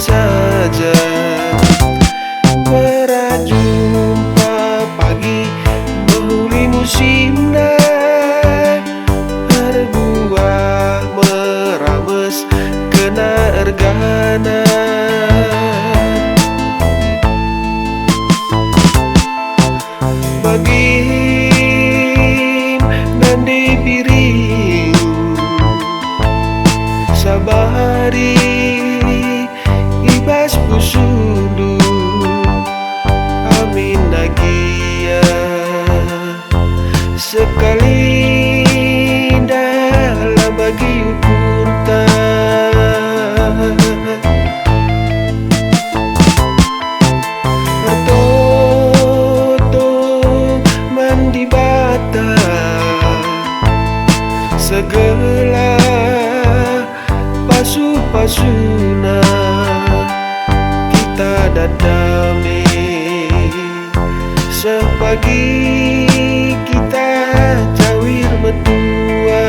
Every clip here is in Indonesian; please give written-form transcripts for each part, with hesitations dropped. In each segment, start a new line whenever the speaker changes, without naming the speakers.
saja. Berjumpa pagi bahuli musim nan berbuah merames kena ergana. Bagim nan dipiring sabari ibas pusundu amin nagia sekali dalam bagi ukurta. Mandi bata segala pasu-pasuna kita dadame sepagi kita cawir metua.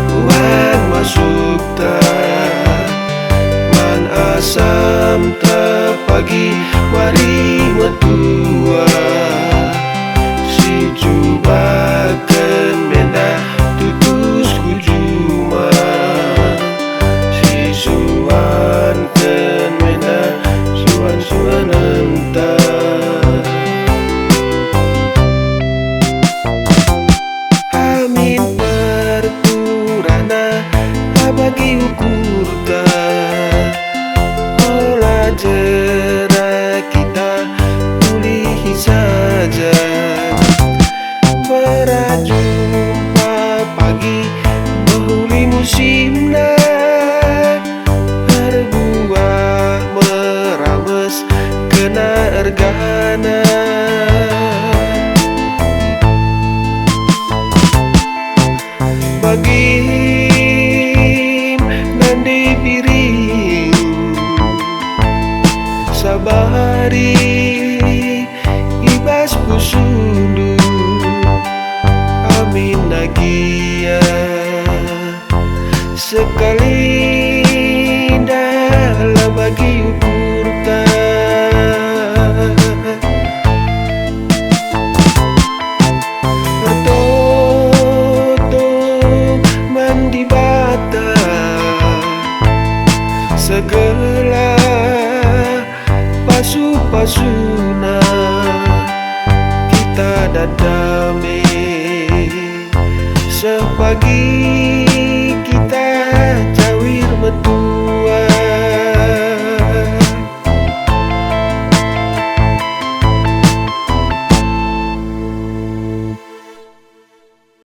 Uang masuk tak man asam terpagi mari metua si jubakan menda tutus kujuma si suan ken menda suan entah. Amin bagi ukurta olah jera kita pulih saja. Berjumpa pagi bahuli musim nan berbuah merames kena ergana. Bagi dipiring sabari ibas pusundu amin nagia sekali dalam bagi ukurta. Mandi bata segala pasu-pasuna kita dadame sepagi kita cawir metu.